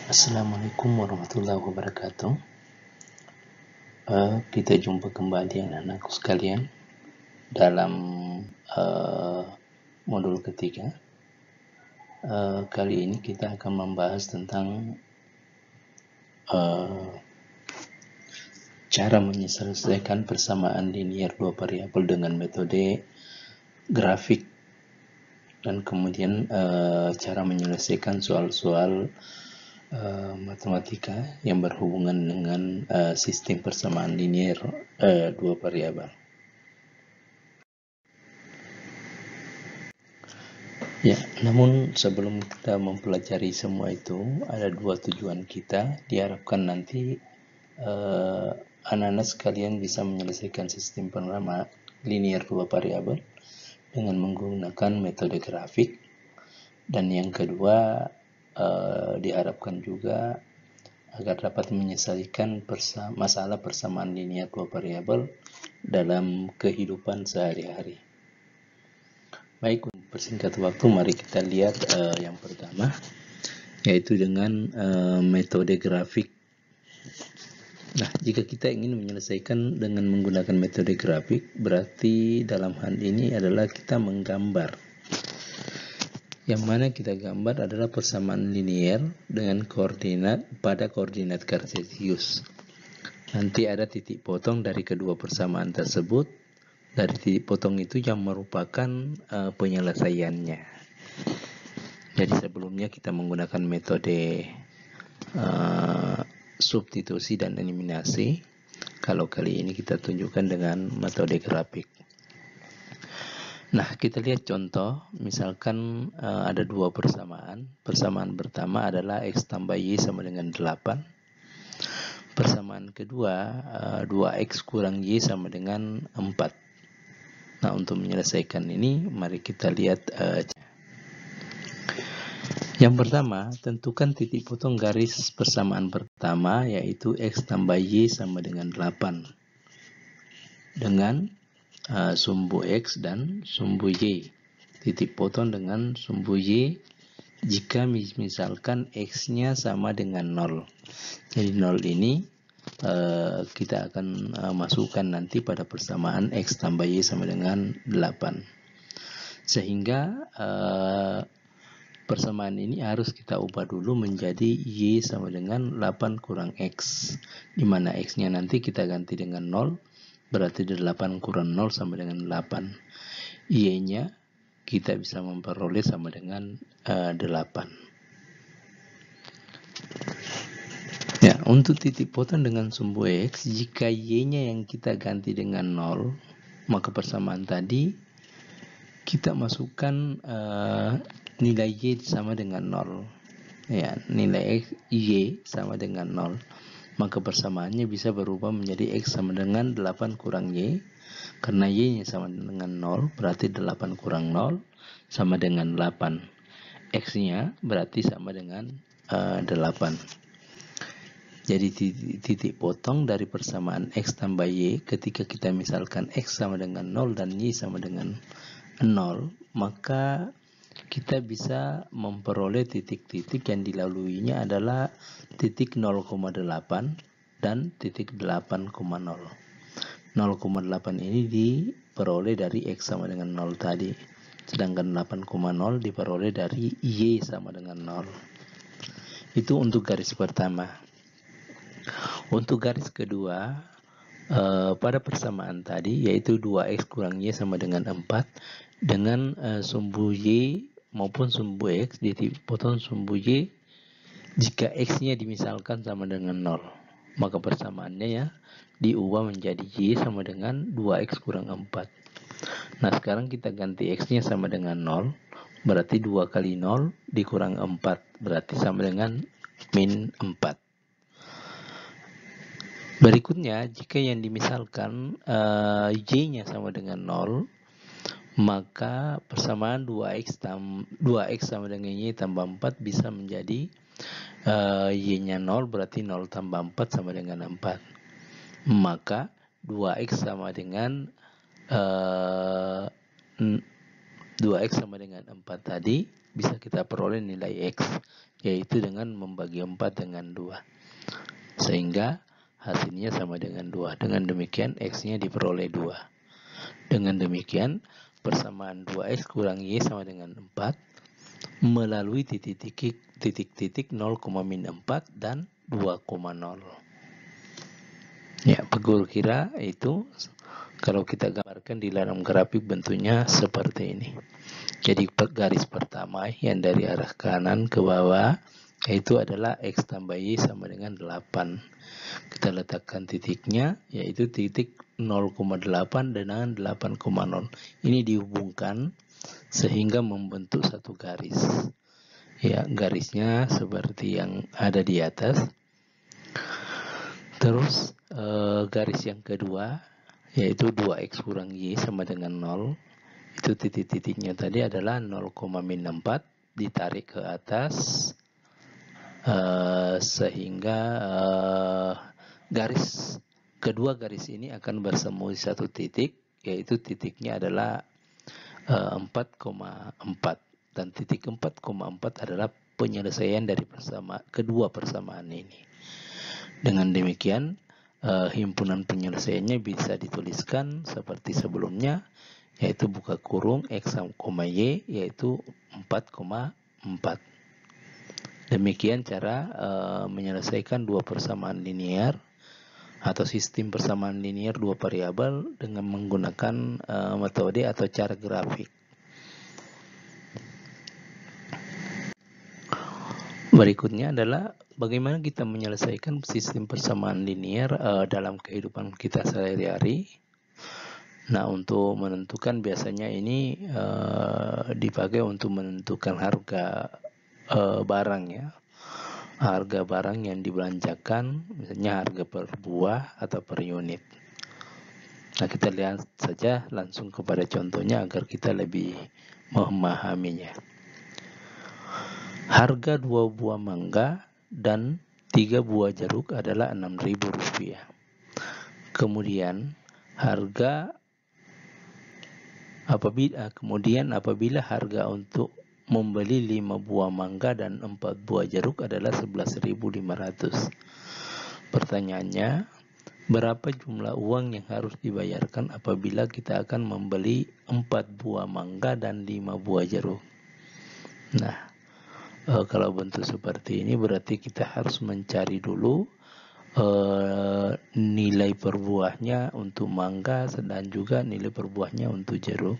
Assalamualaikum warahmatullahi wabarakatuh. Kita jumpa kembali anak-anakku sekalian dalam modul ketiga. Kali ini kita akan membahas tentang cara menyelesaikan persamaan linear dua variabel dengan metode grafik, dan kemudian cara menyelesaikan soal-soal matematika yang berhubungan dengan sistem persamaan linear dua variabel. Ya, namun sebelum kita mempelajari semua itu, ada dua tujuan kita. Diharapkan nanti anak-anak sekalian bisa menyelesaikan sistem persamaan linear dua variabel dengan menggunakan metode grafik. Dan yang kedua, diharapkan juga agar dapat menyelesaikan masalah persamaan linear dua variabel dalam kehidupan sehari-hari. Baik, untuk persingkat waktu, mari kita lihat yang pertama, yaitu dengan metode grafik. Nah, jika kita ingin menyelesaikan dengan menggunakan metode grafik, berarti dalam hal ini adalah kita menggambar. Yang mana kita gambar adalah persamaan linear dengan koordinat pada koordinat kartesius. Nanti ada titik potong dari kedua persamaan tersebut. Dari titik potong itu yang merupakan penyelesaiannya. Jadi sebelumnya kita menggunakan metode substitusi dan eliminasi. Kalau kali ini kita tunjukkan dengan metode grafik. Nah, kita lihat contoh. Misalkan ada dua persamaan. Persamaan pertama adalah X tambah Y sama dengan 8. Persamaan kedua 2X kurang Y sama dengan 4. Nah, untuk menyelesaikan ini, mari kita lihat. Yang pertama, tentukan titik potong garis persamaan pertama, yaitu X tambah Y sama dengan 8. Dengan sumbu X dan sumbu Y. Titik potong dengan sumbu Y jika misalkan X-nya sama dengan 0. Jadi 0 ini kita akan masukkan nanti pada persamaan X tambah Y sama dengan 8. Sehingga persamaan ini harus kita ubah dulu menjadi Y sama dengan 8 kurang X, di mana X-nya nanti kita ganti dengan 0, berarti 8 kurang 0 sama dengan 8. Y-nya kita bisa memperoleh sama dengan 8. Ya, untuk titik potong dengan sumbu X, jika Y-nya yang kita ganti dengan 0, maka persamaan tadi kita masukkan nilai Y sama dengan 0. Ya, nilai X, Y sama dengan 0. Maka persamaannya bisa berubah menjadi X sama dengan 8 kurang Y. Karena Y-nya sama dengan 0, berarti 8 kurang 0 sama dengan 8. X-nya berarti sama dengan 8. Jadi titik potong dari persamaan X tambah Y ketika kita misalkan X sama dengan 0 dan Y sama dengan 0, maka kita bisa memperoleh titik-titik yang dilaluinya adalah titik 0,8 dan titik 8,0. 0,8 ini diperoleh dari X sama dengan 0 tadi. Sedangkan 8,0 diperoleh dari Y sama dengan 0. Itu untuk garis pertama. Untuk garis kedua, pada persamaan tadi, yaitu 2X kurang Y sama dengan 4, dengan sumbu Y maupun sumbu X dipotong sumbu Y, jika X-nya dimisalkan sama dengan 0, maka persamaannya ya diubah menjadi Y sama dengan 2X kurang 4. Nah, sekarang kita ganti X-nya sama dengan 0, berarti 2 kali 0 dikurang 4, berarti sama dengan min 4. Berikutnya, jika yang dimisalkan Y-nya sama dengan 0, maka persamaan 2X sama dengan Y tambah 4 bisa menjadi Y-nya 0, berarti 0 tambah 4 sama dengan 4. Maka 2X sama dengan 2X sama dengan 4 tadi bisa kita peroleh nilai X, yaitu dengan membagi 4 dengan 2. Sehingga hasilnya sama dengan 2. Dengan demikian X-nya diperoleh 2. Dengan demikian persamaan 2X kurang Y sama dengan 4 melalui titik-titik 0,-4 dan 2,0. Ya, pegul kira itu kalau kita gambarkan di dalam grafik bentuknya seperti ini. Jadi garis pertama yang dari arah kanan ke bawah yaitu adalah X tambah Y sama dengan 8. Kita letakkan titiknya yaitu titik 0,8 dengan 8,0. Ini dihubungkan sehingga membentuk satu garis. Ya, garisnya seperti yang ada di atas. Terus garis yang kedua yaitu 2X kurang Y sama dengan 0. Itu titik-titiknya tadi adalah 0,-4 ditarik ke atas sehingga kedua garis ini akan bersemu di satu titik, yaitu titiknya adalah 4,4 dan titik 4,4 adalah penyelesaian dari kedua persamaan ini. Dengan demikian himpunan penyelesaiannya bisa dituliskan seperti sebelumnya, yaitu buka kurung X, Y yaitu 4,4. Demikian cara menyelesaikan dua persamaan linear atau sistem persamaan linear dua variabel dengan menggunakan metode atau cara grafik. Berikutnya adalah bagaimana kita menyelesaikan sistem persamaan linear dalam kehidupan kita sehari-hari. Nah, untuk menentukan biasanya ini dipakai untuk menentukan harga barang ya. Harga barang yang dibelanjakan, misalnya harga per buah atau per unit. Nah, kita lihat saja langsung kepada contohnya agar kita lebih memahaminya. Harga 2 buah mangga dan 3 buah jeruk adalah Rp6.000. Kemudian apabila harga untuk membeli 5 buah mangga dan 4 buah jeruk adalah 11.500. Pertanyaannya, berapa jumlah uang yang harus dibayarkan apabila kita akan membeli 4 buah mangga dan 5 buah jeruk? Nah, kalau bentuk seperti ini berarti kita harus mencari dulu nilai per buahnya untuk mangga dan juga nilai per buahnya untuk jeruk.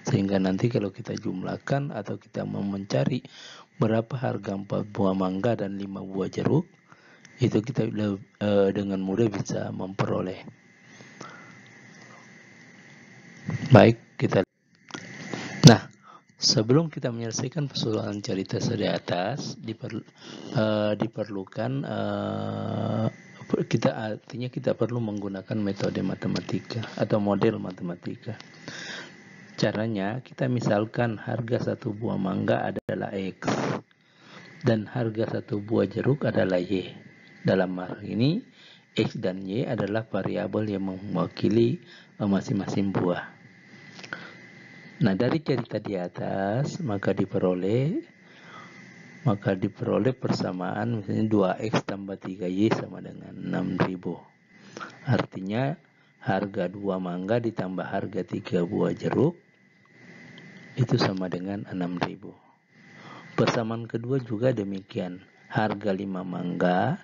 Sehingga nanti kalau kita jumlahkan atau kita mau mencari berapa harga 4 buah mangga dan 5 buah jeruk, itu kita dengan mudah bisa memperoleh. Baik, Nah, sebelum kita menyelesaikan persoalan cerita di atas, diperlukan kita perlu menggunakan metode matematika atau model matematika. Caranya, kita misalkan harga 1 buah mangga adalah X dan harga 1 buah jeruk adalah Y. Dalam hal ini, X dan Y adalah variabel yang mewakili masing-masing buah. Nah, dari cerita di atas maka diperoleh persamaan misalnya 2X tambah 3Y sama dengan 6.000. Artinya harga 2 mangga ditambah harga 3 buah jeruk itu sama dengan 6.000. Persamaan kedua juga demikian. Harga 5 mangga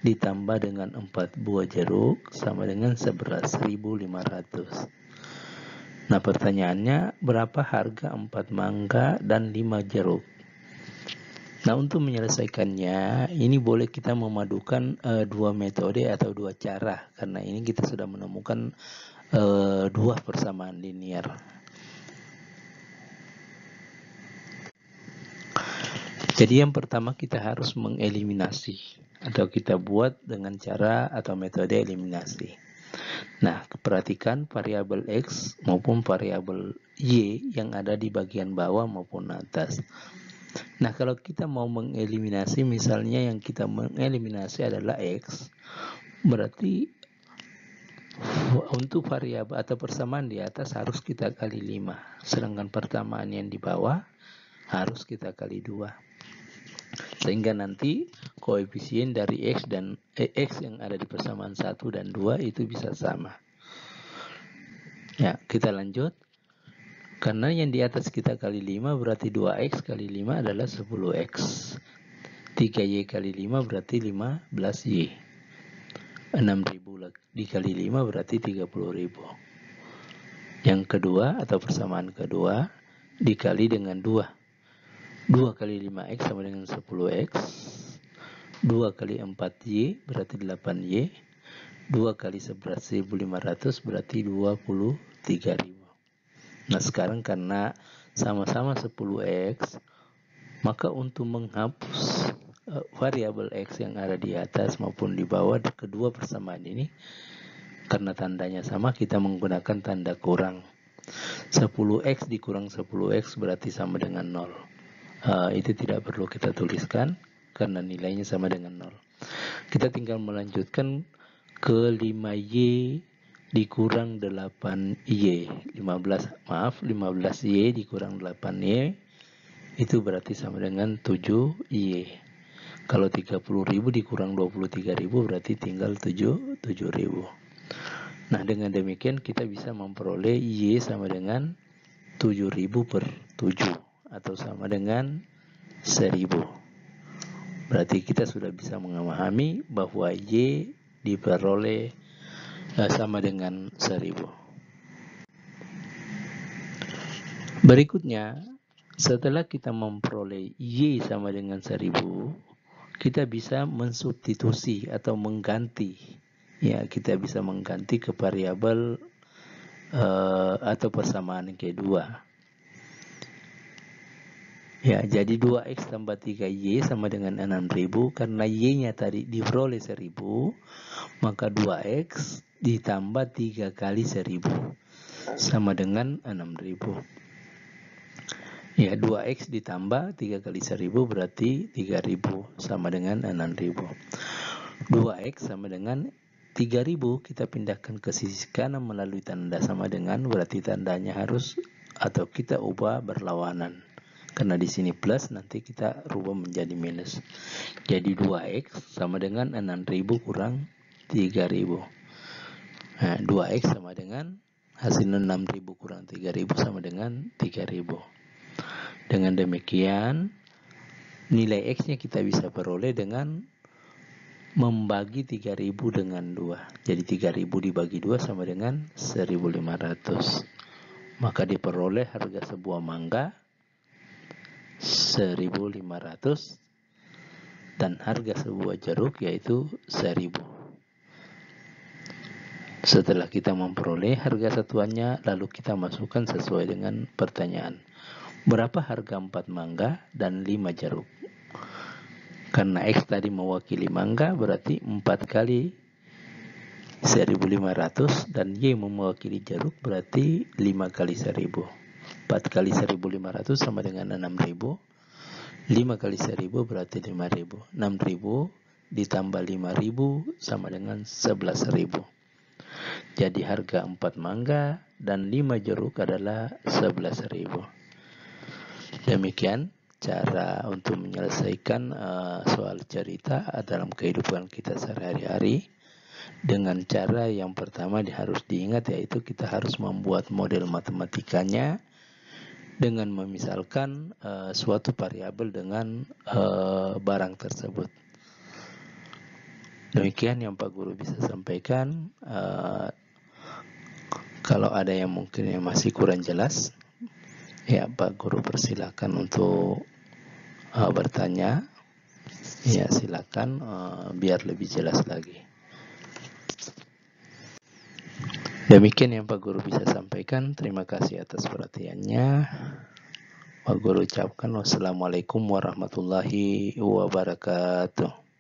ditambah dengan 4 buah jeruk sama dengan 11.500. Nah, pertanyaannya berapa harga 4 mangga dan 5 jeruk? Nah, untuk menyelesaikannya ini boleh kita memadukan dua metode atau dua cara, karena ini kita sudah menemukan dua persamaan linear. Jadi yang pertama kita harus mengeliminasi atau kita buat dengan cara atau metode eliminasi. Nah, perhatikan variabel X maupun variabel Y yang ada di bagian bawah maupun atas. Nah, kalau kita mau mengeliminasi, misalnya yang kita mengeliminasi adalah X, berarti untuk variabel atau persamaan di atas harus kita kali 5. Sedangkan persamaan yang di bawah harus kita kali 2. Sehingga nanti koefisien dari X dan X yang ada di persamaan 1 dan 2 itu bisa sama. Ya, kita lanjut. Karena yang di atas kita kali 5 berarti 2X kali 5 adalah 10X. 3Y kali 5 berarti 15Y. 6.000 dikali 5 berarti 30.000. Yang kedua atau persamaan kedua dikali dengan 2. 2 kali 5X sama dengan 10X. 2 kali 4Y berarti 8Y. 2 kali 11.500 berarti 23.000. Nah, sekarang karena sama-sama 10X, maka untuk menghapus variabel X yang ada di atas maupun di bawah kedua persamaan ini, karena tandanya sama, kita menggunakan tanda kurang. 10X dikurang 10X berarti sama dengan 0. Itu tidak perlu kita tuliskan karena nilainya sama dengan 0. Kita tinggal melanjutkan ke 5Y dikurang 8Y. 15Y dikurang 8Y itu berarti sama dengan 7Y. Kalau 30.000 dikurang 23.000 berarti tinggal 7.000. Nah, dengan demikian kita bisa memperoleh Y sama dengan 7.000 per 7 atau sama dengan 1.000. Berarti kita sudah bisa memahami bahwa Y diperoleh sama dengan 1.000. Berikutnya, setelah kita memperoleh Y sama dengan 1.000, kita bisa mensubstitusi atau mengganti. Ya, kita bisa mengganti ke variabel atau persamaan kedua. Ya, jadi 2X tambah 3Y sama dengan 6.000. Karena Y-nya tadi diperoleh 1.000, maka 2X ditambah 3 kali 1.000 sama dengan 6.000. Ya, 2X ditambah 3 kali 1.000 berarti 3.000 sama dengan 6.000. 2X sama dengan 3.000, kita pindahkan ke sisi kanan melalui tanda sama dengan, berarti tandanya harus atau kita ubah berlawanan. Karena di sini plus, nanti kita rubah menjadi minus. Jadi 2X sama dengan 6.000 kurang 3.000. Nah, 2X sama dengan hasilnya 6.000 kurang 3.000 sama dengan 3.000. Dengan demikian, nilai X-nya kita bisa peroleh dengan membagi 3.000 dengan 2. Jadi 3.000 dibagi 2 sama dengan 1.500. Maka diperoleh harga sebuah mangga 1.500 dan harga sebuah jeruk yaitu 1.000. Setelah kita memperoleh harga satuannya, lalu kita masukkan sesuai dengan pertanyaan. Berapa harga 4 mangga dan 5 jeruk? Karena X tadi mewakili mangga, berarti 4 kali 1.500 dan Y mewakili jeruk, berarti 5 kali 1.000. 4 kali 1.500 sama dengan 6.000. 5 kali 1.000 berarti 5.000. 6.000 ditambah 5.000 sama dengan 11.000. Jadi harga 4 mangga dan 5 jeruk adalah 11.000. Demikian cara untuk menyelesaikan soal cerita dalam kehidupan kita sehari-hari. Dengan cara yang pertama harus diingat, yaitu kita harus membuat model matematikanya dengan memisalkan suatu variabel dengan barang tersebut. Demikian yang Pak Guru bisa sampaikan. Kalau ada yang mungkin yang masih kurang jelas, ya Pak Guru persilakan untuk bertanya. Ya, silakan biar lebih jelas lagi. Demikian yang Pak Guru bisa sampaikan. Terima kasih atas perhatiannya. Pak Guru ucapkan wassalamualaikum warahmatullahi wabarakatuh.